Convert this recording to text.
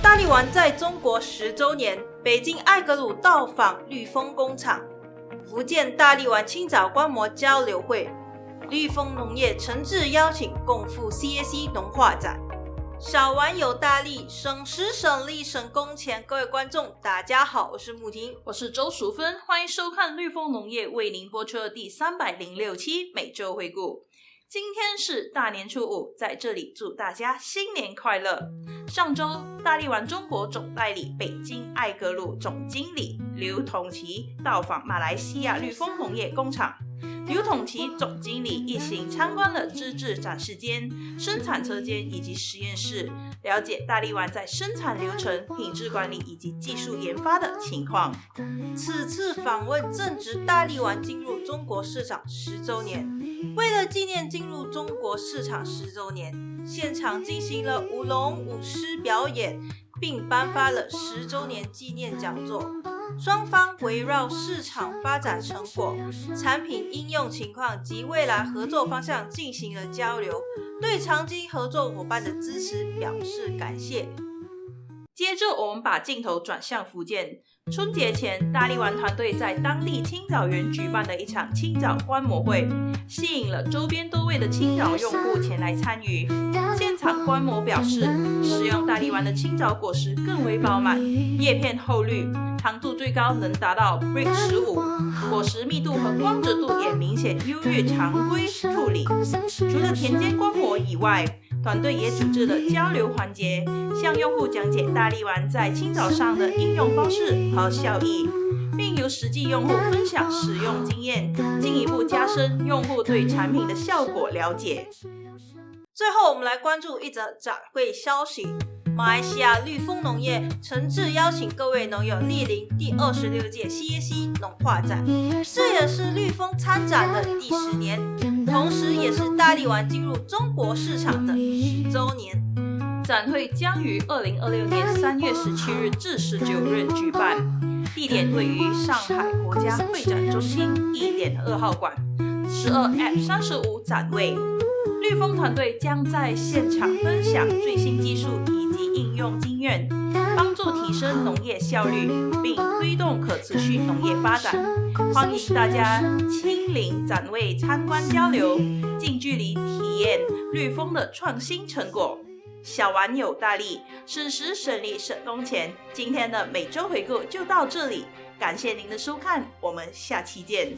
大力丸在中國10週年，北京艾格魯到訪綠豐工廠，福建大力丸青枣觀摩交流會，綠豐農業誠摯邀請共赴 CAC 農畫展。小丸有大力，省時省力省工錢。各位觀眾大家好，我是穆婷，我是周淑芬，歡迎收看綠豐農業為您播出的第306期每周回顧。今天是大年初五，在這裡祝大家新年快樂。上周大力丸中國總代理北京艾格魯總經理劉統奇到訪馬來西亞綠豐農業工廠，劉統奇總經理一行參觀了資製展示間、生產車間以及實驗室，了解大力丸在生產流程、品質管理以及技術研發的情況。此次訪問正值大力丸進入中國市場10週年，為了紀念進入中國市場10週年，現場進行了舞龍舞獅表演，並頒發了10週年紀念講座。雙方圍繞市場發展成果、產品應用情況及未來合作方向進行了交流，對長期合作夥伴的支持表示感謝。接着，我們把鏡頭轉向福建。春節前，大力丸團隊在當地青枣園舉辦了一場青枣觀摩會，吸引了周邊多位的青枣用戶前來參與。現場觀摩表示，使用大力丸的青枣果實更為飽滿，葉片厚綠，糖度最高能達到 Brix 15，果實密度和光澤度也明顯優越常規處理。除了田間觀摩以外，團隊也組織了交流環節，向用戶講解大力丸在青枣上的應用方式和效益，並由實際用戶分享使用經驗，進一步加深用戶對產品的效果了解。最後，我們來關注一則展會消息。馬來西亞綠豐農業誠摯邀請各位農友蒞臨第26屆 CAC 農畫展，這也是綠豐參展的第10年，同時也是大力丸進入中國市場的10週年。展會將於2026年3月17日至19日舉辦，地點位於上海國家會展中心1.2號館12F35展位。綠豐團隊將在現場分享最新技術以及應用經驗，幫助提升農業效率，並推動可持續農業發展。歡迎大家親臨展位參觀交流，近距離體驗綠豐的創新成果。小丸有大力，省時省力省工錢。今天的每周回顧就到這裡，感謝您的收看，我們下期見。